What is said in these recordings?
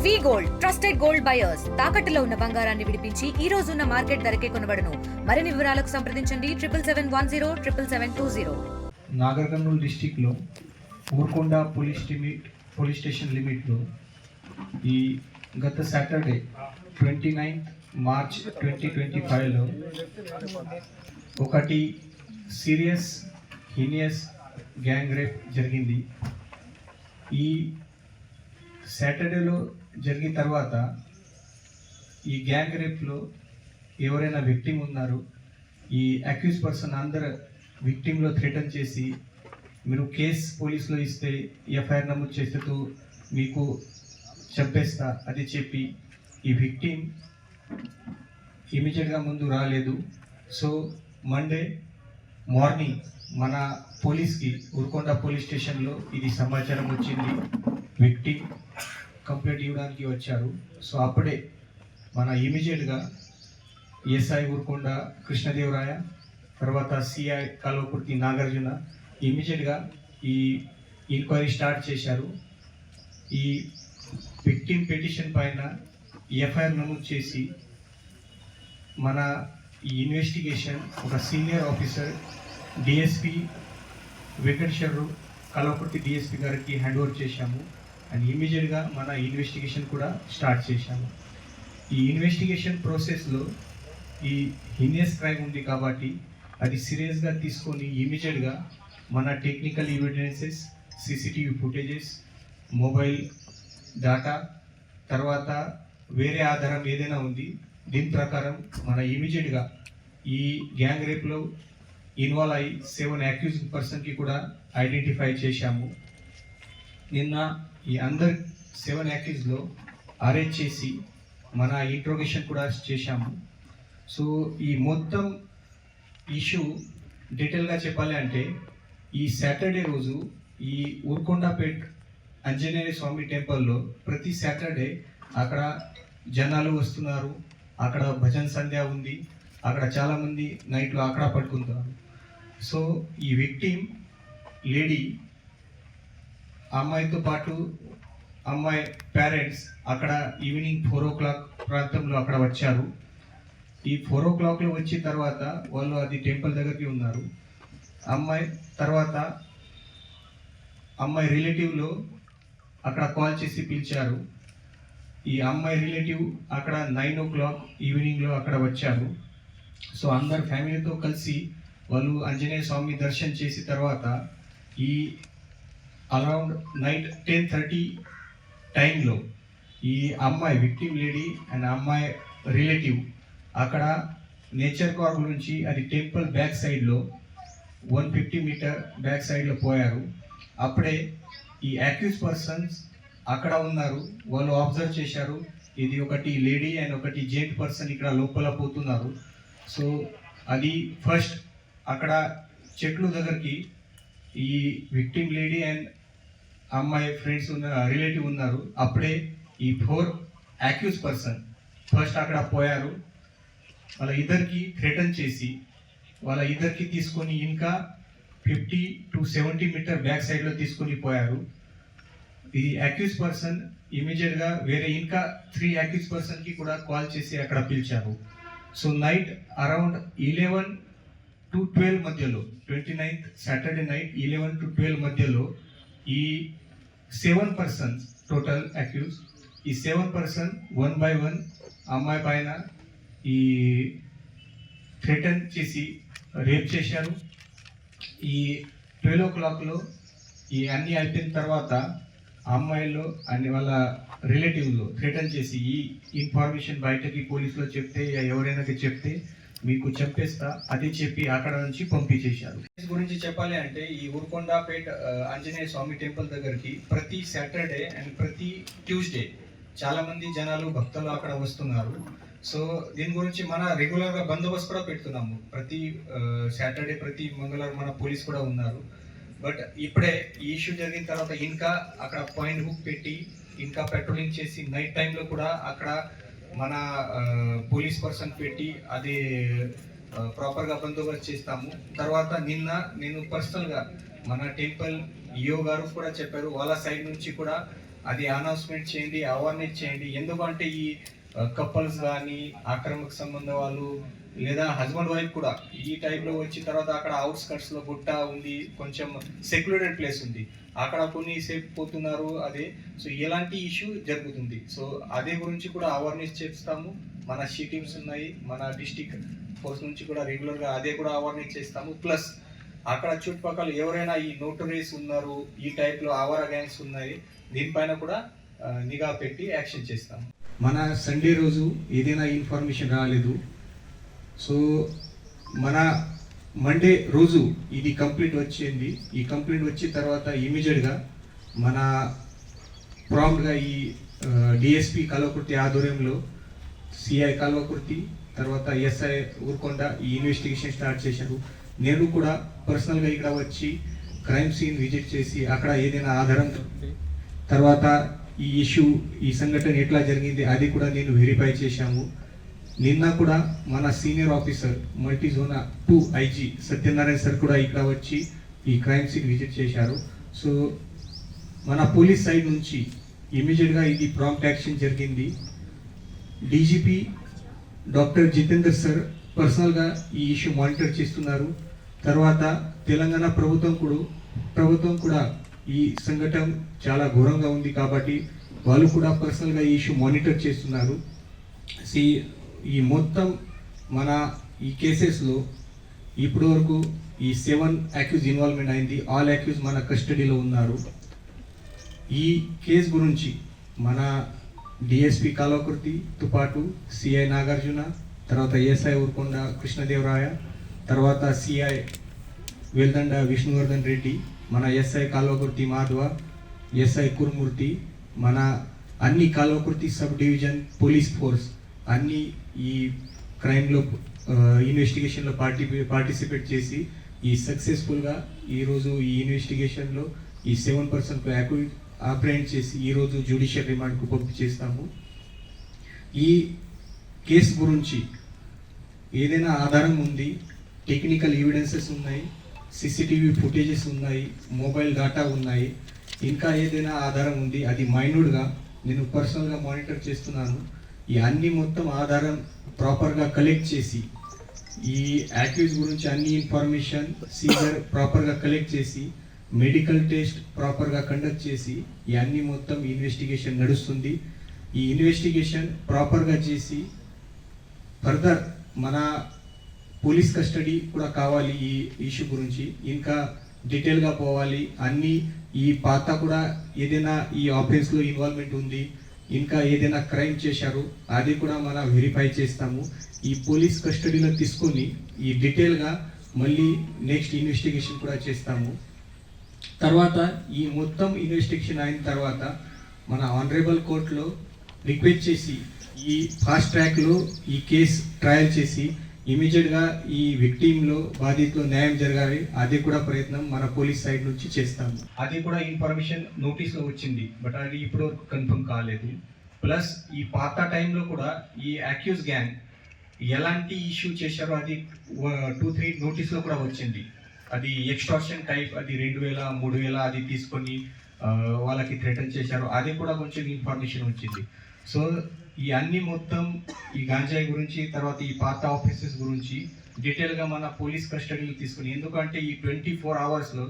వి gold trusted gold buyers తాకట్టులో ఉన్న బంగారాన్ని విడిపించి ఈ రోజు ఉన్న మార్కెట్ ధరకే కొనబడును. మరిన్ని వివరాలకు సంప్రదించండి 7771077720. నాగర్ కర్నూలు డిస్టిక్లో ఊర్కొండ పోలీస్ స్టేషన్ లిమిట్లో ఈ గత సాటర్డే 29 మార్చ్ 2025లో ఒకటి సీరియస్ హీనియస్ గ్యాంగ్ రేప్ జరిగింది. ఈ సాటర్డేలో జరిగిన తర్వాత ఈ గ్యాంగ్ రేప్లో ఎవరైనా విక్టిమ్ ఉన్నారు, ఈ అక్యూజ్ పర్సన్ అందరు విక్టిమ్లో థ్రెటన్ చేసి మీరు కేస్ పోలీసులో ఇస్తే ఎఫ్ఐఆర్ నమోదు చేస్తూ మీకు చెప్పేస్తా అది చెప్పి ఈ విక్టిమ్ ఇమీడియట్గా ముందు రాలేదు. సో మండే మార్నింగ్ మన పోలీస్కి ఊర్కొండ పోలీస్ స్టేషన్లో ఇది సమాచారం వచ్చింది, విక్టిమ్ కంప్లైంట్ ఇవ్వడానికి వచ్చారు. సో అప్పుడే మన ఇమీడియట్గా ఎస్ఐ ఊర్కొండ కృష్ణదేవరాయ, తర్వాత సిఐ కల్వకుర్తి నాగార్జున ఇమీడియట్గా ఈ ఎంక్వైరీ స్టార్ట్ చేశారు. ఈ విక్టిమ్ పిటిషన్ పైన ఎఫ్ఐఆర్ నమోదు చేసి మన ఈ ఇన్వెస్టిగేషన్ ఒక senior officer DSP Venkateswararao Kalwakurthy DSP గారికి హ్యాండ్ ఓవర్ చేశాము. అండ్ ఇమీడియట్గా మన ఇన్వెస్టిగేషన్ కూడా స్టార్ట్ చేశాము. ఈ ఇన్వెస్టిగేషన్ ప్రాసెస్లో ఈ హీనియస్ క్రైమ్ ఉంది కాబట్టి అది సీరియస్గా తీసుకొని ఇమీడియట్గా మన technical evidences, CCTV footages, mobile data, తర్వాత వేరే ఆధారం ఏదైనా ఉంది దీని ప్రకారం మన ఇమీడియట్గా ఈ గ్యాంగ్ రేప్లో ఇన్వాల్వ్ అయ్యి 7 అక్యూజ్ పర్సన్కి కూడా ఐడెంటిఫై చేశాము. నిన్న ఈ అందరు 7 అక్యూజ్లో అరెస్ట్ చేసి మన ఇంట్రోగేషన్ కూడా చేశాము. సో ఈ మొత్తం ఇష్యూ డీటెయిల్గా చెప్పాలి అంటే ఈ సాటర్డే రోజు ఈ ఊర్కొండపేట్ ఆంజనేయ స్వామి టెంపుల్లో ప్రతి సాటర్డే అక్కడ జనాలు వస్తున్నారు, అక్కడ భజన్ సంధ్య ఉంది, అక్కడ చాలామంది నైట్లో అక్కడ పడుకుంటారు. సో ఈ విక్టిమ్ లేడీ అమ్మాయితో పాటు అమ్మాయి పేరెంట్స్ అక్కడ ఈవినింగ్ 4 o'clock ప్రాంతంలో అక్కడ వచ్చారు. ఈ 4 o'clockలో వచ్చిన తర్వాత వాళ్ళు అది టెంపుల్ దగ్గరికి ఉన్నారు. అమ్మాయి తర్వాత అమ్మాయి రిలేటివ్లో అక్కడ కాల్ చేసి పిలిచారు. ఈ అమ్మాయి రిలేటివ్ అక్కడ 9 o'clock ఈవినింగ్లో అక్కడ వచ్చారు. సో అందరు ఫ్యామిలీతో కలిసి వాళ్ళు ఆంజనేయ స్వామి దర్శనం చేసిన తర్వాత ఈ అరౌండ్ నైట్ 10:30 టైంలో ఈ అమ్మాయి విక్టిమ్ లేడీ అండ్ అమ్మాయి రిలేటివ్ అక్కడ నేచర్ పార్క్ నుంచి అది టెంపుల్ బ్యాక్ సైడ్లో 150 మీటర్ బ్యాక్ సైడ్లో పోయారు. అప్పుడే ఈ అక్యూజ్ పర్సన్స్ అక్కడ ఉన్నారు, వాళ్ళు అబ్జర్వ్ చేశారు ఇది ఒకటి లేడీ అండ్ ఒకటి జెంట్ పర్సన్ ఇక్కడ లోపల పోతున్నారు. సో అది ఫస్ట్ అక్కడ చెట్లు దగ్గరికి ఈ విక్టిమ్ లేడీ అండ్ అమ్మాయి ఫ్రెండ్స్ ఉన్న రిలేటివ్ ఉన్నారు. అప్పుడే ఈ 4 అక్యూజ్ పర్సన్ ఫస్ట్ అక్కడ పోయారు. వాళ్ళ ఇద్దరికి థ్రెటన్ చేసి వాళ్ళ ఇద్దరికి తీసుకొని ఇంకా 50 to 70 మీటర్ బ్యాక్ సైడ్లో తీసుకొని పోయారు. ఈ అక్యూజ్ పర్సన్ ఇమీడియట్గా వేరే ఇంకా 3 అక్యూజ్ పర్సన్కి కూడా కాల్ చేసి అక్కడ పిలిచారు. సో నైట్ అరౌండ్ 11 to 12 మధ్యలో 29th సాటర్డే నైట్ 11 to 12 మధ్యలో ఈ 7 పర్సన్స్ టోటల్ అక్యూజ్, ఈ 7 పర్సన్ 1 by 1 అమ్మాయి పైన ఈ థ్రెటన్ చేసి రేప్ చేశారు. ఈ 12 o'clockలో ఈ అన్నీ అయిపోయిన తర్వాత అమ్మాయిలో అన్ని వాళ్ళ రిలేటివ్లో థ్రెటన్ చేసి ఈ ఇన్ఫర్మేషన్ బయటకి పోలీసులో చెప్తే ఎవరైనా చెప్తే మీకు చెప్పేస్తా అది చెప్పి అక్కడ నుంచి పంపించేశారు. గురించి చెప్పాలి అంటే ఈ ఊర్కొండపేట్ ఆంజనేయ స్వామి టెంపుల్ దగ్గరికి ప్రతి సాటర్డే అండ్ ప్రతి ట్యూస్డే చాలా మంది జనాలు భక్తులు అక్కడ వస్తున్నారు. సో దీని గురించి మన రెగ్యులర్గా బందోబస్తు కూడా పెడుతున్నాము. ప్రతి సాటర్డే ప్రతి మంగళవారం మన పోలీస్ కూడా ఉన్నారు. బట్ ఇప్పుడే ఈ ఇష్యూ జరిగిన తర్వాత ఇంకా అక్కడ పాయింట్ బుక్ పెట్టి ఇంకా పెట్రోలింగ్ చేసి నైట్ టైంలో కూడా అక్కడ మన పోలీస్ పర్సన్ పెట్టి అది ప్రాపర్గా బందోబస్తు చేస్తాము. తర్వాత నిన్న నేను పర్సనల్గా మన టెంపుల్ ఈఓ గారు కూడా చెప్పారు వాళ్ళ సైడ్ నుంచి కూడా అది అనౌన్స్మెంట్ చేయండి, అవేర్నెస్ చేయండి. ఎందుకంటే ఈ కపుల్స్ కానీ ఆక్రమక సంబంధం వాళ్ళు లేదా హస్బెండ్ వైఫ్ కూడా ఈ టైప్లో వచ్చిన తర్వాత అక్కడ అవుట్స్కట్స్లో గుట్ట ఉంది, కొంచెం సెక్లూడెడ్ ప్లేస్ ఉంది, అక్కడ కొన్ని సేపు పోతున్నారు. అదే సో ఇలాంటి ఇష్యూ జరుగుతుంది. సో అదే గురించి కూడా అవేర్నెస్ చేస్తాము. మన షీ టీమ్స్ ఉన్నాయి, మన డిస్టిక్ ఫోర్స్ నుంచి కూడా రెగ్యులర్గా అదే కూడా అవేర్నెస్ చేస్తాము. ప్లస్ అక్కడ చుట్టుపక్కల ఎవరైనా ఈ నోటరీస్ ఉన్నారు, ఈ టైప్లో ఆవారా గ్యాంగ్స్ ఉన్నాయి, దీనిపైన కూడా నిఘా పెట్టి యాక్షన్ చేస్తాము. మన సండే రోజు ఏదైనా ఇన్ఫర్మేషన్ రాలేదు, సో మన మండే రోజు ఇది కంప్లీట్ వచ్చింది. ఈ కంప్లీట్ వచ్చిన తర్వాత ఇమీడియట్గా మన ప్రాంప్ట్గా ఈ డిఎస్పి కల్వకుర్తి ఆధ్వర్యంలో సిఐ కల్వకుర్తి తర్వాత ఎస్ఐ ఊరుకొండ ఈ ఇన్వెస్టిగేషన్ స్టార్ట్ చేశారు. నేను కూడా పర్సనల్గా ఇక్కడ వచ్చి క్రైమ్ సీన్ విజిట్ చేసి అక్కడ ఏదైనా ఆధారం తర్వాత ఈ ఇష్యూ ఈ సంఘటన ఎట్లా జరిగింది అది కూడా నేను వెరిఫై చేశాము. నిన్న కూడా మన senior officer multi zone 2 IG Satyanarayana sir కూడా ఇక్కడ వచ్చి ఈ క్రైమ్ సీన్ విజిట్ చేశారు. సో మన పోలీస్ సైడ్ నుంచి ఇమీడియట్గా ఇది ప్రాంప్ట్ యాక్షన్ జరిగింది. డీజీపీ డాక్టర్ జితేందర్ సార్ పర్సనల్గా ఈ ఇష్యూ మానిటర్ చేస్తున్నారు. తర్వాత తెలంగాణ ప్రభుత్వం కూడా ఈ సంఘటన చాలా ఘోరంగా ఉంది కాబట్టి వాళ్ళు కూడా పర్సనల్గా ఈ ఇష్యూ మానిటర్ చేస్తున్నారు. ఈ మొత్తం మన ఈ కేసెస్లో ఇప్పటి వరకు ఈ 7 అక్యూజ్ ఇన్వాల్వ్మెంట్ అయింది. ఆల్ అక్యూజ్ మన కస్టడీలో ఉన్నారు. ఈ కేసు గురించి మన డిఎస్పి కల్వకుర్తితో పాటు సిఐ నాగార్జున, తర్వాత ఎస్ఐ ఊరుకొండ కృష్ణదేవరాయ, తర్వాత సిఐ వెల్దండ విష్ణువర్ధన్ రెడ్డి, మన ఎస్ఐ కల్వకుర్తి మాధవ, ఎస్ఐ కురుమూర్తి, మన అన్ని Kalwakurthy sub division police force అన్ని ఈ క్రైమ్లో ఇన్వెస్టిగేషన్లో పార్టిసిపేట్ చేసి ఈ సక్సెస్ఫుల్గా ఈరోజు ఈ ఇన్వెస్టిగేషన్లో ఈ 7 పర్సన్కు అప్రెండ్ చేసి ఈరోజు జ్యుడిషియల్ రిమాండ్కు పంపి చేస్తాము. ఈ కేసు గురించి ఏదైనా ఆధారం ఉంది, టెక్నికల్ ఎవిడెన్సెస్ ఉన్నాయి, సీసీటీవీ ఫుటేజెస్ ఉన్నాయి, మొబైల్ డేటా ఉన్నాయి, ఇంకా ఏదైనా ఆధారం ఉంది, అది మైన్యూట్గా నేను పర్సనల్గా మానిటర్ చేస్తున్నాను. ఈ అన్ని మొత్తం ఆధారం ప్రాపర్గా కలెక్ట్ చేసి ఈ యాక్యూజ్ గురించి అన్ని ఇన్ఫర్మేషన్ సీజర్ ప్రాపర్గా కలెక్ట్ చేసి మెడికల్ టెస్ట్ ప్రాపర్గా కండక్ట్ చేసి ఈ అన్ని మొత్తం ఇన్వెస్టిగేషన్ నడుస్తుంది. ఈ ఇన్వెస్టిగేషన్ ప్రాపర్గా చేసి ఫర్దర్ మన పోలీస్ కస్టడీ కూడా కావాలి. ఈ ఇష్యూ గురించి ఇంకా డీటెయిల్గా పోవాలి. అన్ని ఈ పాత కూడా ఏదైనా ఈ ఆఫెన్స్లో ఇన్వాల్వ్మెంట్ ఉంది, ఇంకా ఏదైనా క్రైమ్ చేశారు అది కూడా మనం వెరిఫై చేస్తాము. ఈ పోలీస్ కస్టడీలో తీసుకొని ఈ డీటెయిల్గా మళ్ళీ నెక్స్ట్ ఇన్వెస్టిగేషన్ కూడా చేస్తాము. తర్వాత ఈ మొత్తం ఇన్వెస్టిగేషన్ అయిన తర్వాత మన ఆనరబుల్ కోర్టులో రిక్వెస్ట్ చేసి ఈ ఫాస్ట్ ట్రాక్లో ఈ కేసు ట్రయల్ చేసి ఇమీడియట్గా ఈ విక్టిమ్లో బాధితులు న్యాయం జరగాలి. అది కూడా ప్రయత్నం మన పోలీస్ సైడ్ నుంచి చేస్తాము. అది కూడా ఇన్ఫర్మేషన్ నోటీస్లో వచ్చింది, బట్ అది ఇప్పుడు వరకు కన్ఫర్మ్ కాలేదు. ప్లస్ ఈ పాత టైంలో కూడా ఈ అక్యూజ్ గ్యాంగ్ ఎలాంటి ఇష్యూ చేశారో అది 2-3 నోటీస్లో కూడా వచ్చింది. అది ఎక్స్టార్షన్ టైప్, అది 2000, 3000 అది తీసుకొని వాళ్ళకి థ్రెటన్ చేశారు, అది కూడా కొంచెం ఇన్ఫర్మేషన్ వచ్చింది. సో ఈ అన్ని మొత్తం ఈ గాంజాయి గురించి తర్వాత ఈ పాత ఆఫీసెస్ గురించి డీటెయిల్గా మన పోలీస్ కస్టడీలో తీసుకుని, ఎందుకంటే ఈ 24 అవర్స్లో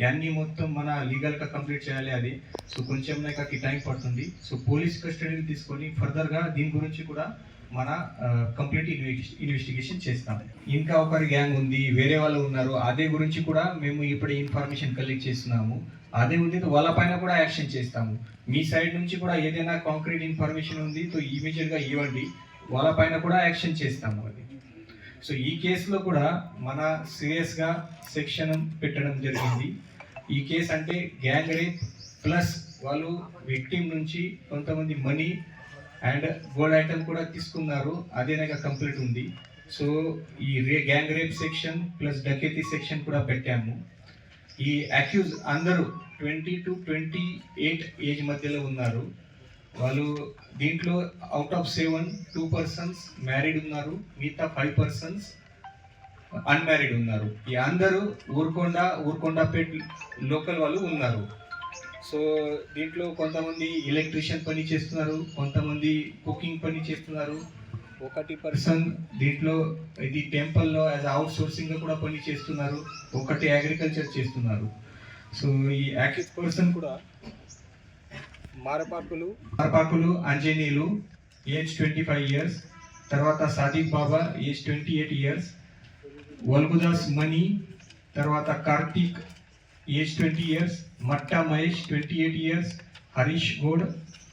అన్ని మొత్తం మన లీగల్గా కంప్లీట్ చేయాలి అది. సో కొంచెం నాకు టైం పడుతుంది. సో పోలీస్ కస్టడీని తీసుకొని ఫర్దర్గా దీని గురించి కూడా మన కంప్లీట్ ఇన్వెస్టిగేషన్ చేస్తాం. ఇంకా ఒకరి గ్యాంగ్ ఉంది, వేరే వాళ్ళు ఉన్నారు, అదే గురించి కూడా మేము ఇప్పుడు ఇన్ఫర్మేషన్ కలెక్ట్ చేస్తున్నాము. అదే ఉంది వాళ్ళపైన కూడా యాక్షన్ చేస్తాము. మీ సైడ్ నుంచి కూడా ఏదైనా కాంక్రీట్ ఇన్ఫర్మేషన్ ఉంది తో ఇమీడియట్గా ఇవ్వండి, వాళ్ళపైన కూడా యాక్షన్ చేస్తాము అది. సో ఈ కేసులో కూడా మన సీరియస్గా సెక్షన్ పెట్టడం జరిగింది. ఈ కేసు అంటే గ్యాంగ్ రేప్ ప్లస్ వాళ్ళు విక్టిమ్ నుంచి కొంతమంది మనీ అండ్ గోల్డ్ ఐటమ్ కూడా తీసుకున్నారు, అదేనాక కంప్లీట్ ఉంది. సో ఈ gang rape section plus dacoity section కూడా పెట్టాము. ఈ అక్యూజ్ అందరూ 20 to 28 ఏజ్ మధ్యలో ఉన్నారు. వాళ్ళు దీంట్లో అవుట్ ఆఫ్ 7 2 persons మ్యారీడ్ ఉన్నారు, మిగతా 5 persons అన్మ్యారీడ్ ఉన్నారు. ఈ అందరూ ఊరుకొండపేట్ లోకల్ వాళ్ళు ఉన్నారు. సో దీంట్లో కొంతమంది ఎలక్ట్రీషియన్ పని చేస్తున్నారు, కొంతమంది కుకింగ్ పని చేస్తున్నారు. ఒకటి పర్సన్ దీంట్లో ఇది టెంపుల్లో యాజ్ అవుట్ సోర్సింగ్గా కూడా పని చేస్తున్నారు, ఒకటి అగ్రికల్చర్ చేస్తున్నారు. సో ఈ యాక్టివ్ పర్సన్ కూడా మారపాకులు అంజనీయులు ఏజ్ 25 years, తర్వాత సాదిక్ బాబా ఏజ్ 28 years, వల్గుదాస్ మణి, తర్వాత Karthik age 20 years, Matta Mahesh 28 years, Harish Goud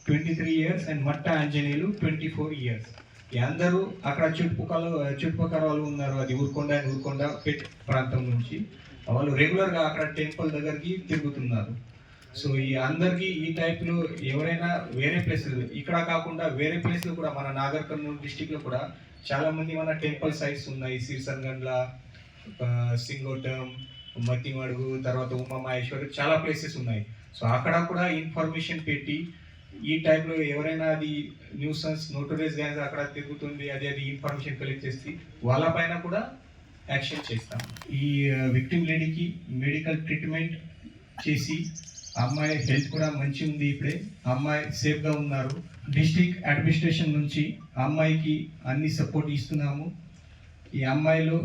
23 years and Matta అంజనీయులు 24 years. ఈ అందరూ అక్కడ చుట్టుపక్కల వాళ్ళు ఉన్నారు. అది ఊరుకొండ పెట్ ప్రాంతం నుంచి వాళ్ళు రెగ్యులర్గా అక్కడ టెంపుల్ దగ్గరికి తిరుగుతున్నారు. సో ఈ అందరికీ ఈ టైప్లో ఎవరైనా వేరే ప్లేసులు ఇక్కడ కాకుండా వేరే ప్లేస్లో కూడా మన నాగర్ కర్నూలు డిస్టిక్లో కూడా చాలామంది మన టెంపుల్ సైట్స్ ఉన్నాయి. సిర్సన్గండ్ల, సింగోటం, మతిమడుగు, తర్వాత ఉమా మహేశ్వరి, చాలా ప్లేసెస్ ఉన్నాయి. సో అక్కడ కూడా ఇన్ఫర్మేషన్ పెట్టి ఈ టైంలో ఎవరైనా అది న్యూసెన్స్ నోటరీస్ గ్యాంగ్స్ అక్కడ తిరుగుతుంది అది ఇన్ఫర్మేషన్ కలెక్ట్ చేసి వాళ్ళపైన కూడా యాక్షన్ చేస్తాం. ఈ విక్టిమ్ లేడీకి మెడికల్ ట్రీట్మెంట్ చేసి అమ్మాయి హెల్త్ కూడా మంచి ఉంది. ఇప్పుడే అమ్మాయి సేఫ్గా ఉన్నారు. డిస్ట్రిక్ట్ అడ్మినిస్ట్రేషన్ నుంచి అమ్మాయికి అన్ని సపోర్ట్ ఇస్తున్నాము. ఈ అమ్మాయిలో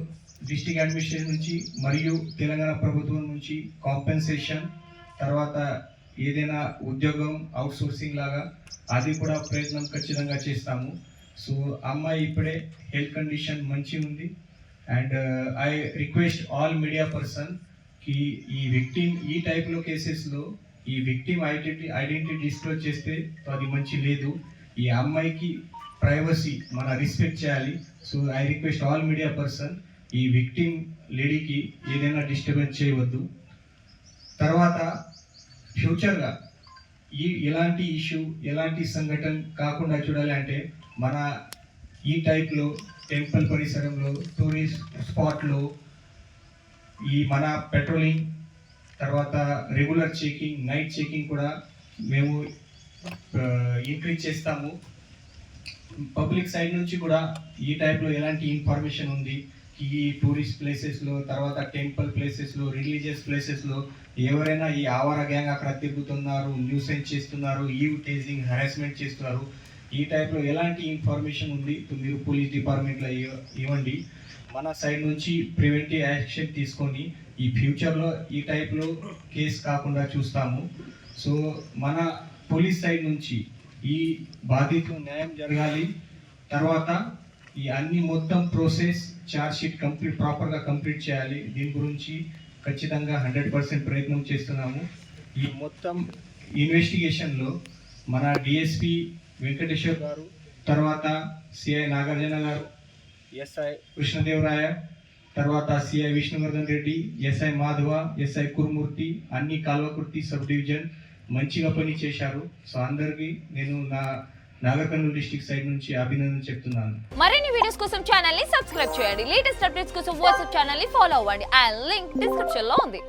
డిస్ట్రిక్ట్ అడ్మినిస్ట్రేషన్ నుంచి మరియు తెలంగాణ ప్రభుత్వం నుంచి కాంపెన్సేషన్, తర్వాత ఏదైనా ఉద్యోగం అవుట్ సోర్సింగ్ లాగా అది కూడా ప్రయత్నం ఖచ్చితంగా చేస్తాము. సో అమ్మాయి ఇప్పుడే హెల్త్ కండిషన్ మంచి ఉంది. And I request all media person కి ఈ విక్టిమ్ ఈ టైప్లో కేసెస్లో ఈ విక్టిమ్ ఐడెంటిటీ డిస్క్లోజ్ చేస్తే అది మంచి లేదు. ఈ అమ్మాయికి ప్రైవసీ మన రెస్పెక్ట్ చేయాలి. So I request all media person ఈ విక్టిమ్ లేడీకి ఏదైనా డిస్టర్బెన్స్ చేయవద్దు. తర్వాత ఫ్యూచర్గా ఎలాంటి ఇష్యూ ఎలాంటి సంఘటన కాకుండా చూడాలి అంటే మన ఈ టైప్లో టెంపుల్ పరిసరంలో టూరిస్ట్ స్పాట్లో ఈ మన పెట్రోలింగ్, తర్వాత రెగ్యులర్ చెకింగ్, నైట్ చెకింగ్ కూడా మేము ఇంక్రీజ్ చేస్తాము. పబ్లిక్ సైడ్ నుంచి కూడా ఈ టైప్లో ఎలాంటి ఇన్ఫర్మేషన్ ఉంది ఈ టూరిస్ట్ ప్లేసెస్లో, తర్వాత టెంపుల్ ప్లేసెస్లో, రిలీజియస్ ప్లేసెస్లో ఎవరైనా ఈ ఆవారా గ్యాంగ్ అక్కడ తిరుగుతున్నారు, న్యూసెన్స్ చేస్తున్నారు, ఈవ్ టేజింగ్, హరాస్మెంట్ చేస్తున్నారు, ఈ టైప్లో ఎలాంటి ఇన్ఫర్మేషన్ ఉంది మీరు పోలీస్ డిపార్ట్మెంట్లో ఇవ్వండి. మన సైడ్ నుంచి ప్రివెంటివ్ యాక్షన్ తీసుకొని ఈ ఫ్యూచర్లో ఈ టైప్లో కేసు కాకుండా చూస్తాము. సో మన పోలీస్ సైడ్ నుంచి ఈ బాధితులు న్యాయం జరగాలి. తర్వాత ఈ అన్ని మొత్తం ప్రాసెస్ ఛార్జ్ షీట్ ప్రాపర్గా కంప్లీట్ చేయాలి. దీని గురించి ఖచ్చితంగా 100% ప్రయత్నం చేస్తున్నాము. ఈ మొత్తం ఇన్వెస్టిగేషన్లో మన డిఎస్పి వెంకటేశ్వర్ గారు, తర్వాత సిఐ నాగార్జున గారు, ఎస్ఐ కృష్ణదేవరాయ, తర్వాత CI Vishnuvardhan Reddy, SI Madhava, SI Kurumurthy, అన్ని కాల్వకుర్తి సబ్ డివిజన్ మంచిగా పని చేశారు. సో అందరికీ నేను నా నాగర్ కర్నూలు డిస్ట్రిక్ట్ సైడ్ నుంచి అభినందన చెప్తున్నాను. మరిన్ని వీడియోస్ కోసం ఛానల్ ని సబ్స్క్రైబ్ చేయండి. లేటెస్ట్ అప్డేట్స్ కోసం వాట్సాప్ ఛానల్ ని ఫాలో అవ్వండి. ఆ లింక్ డిస్క్రిప్షన్ లో ఉంది.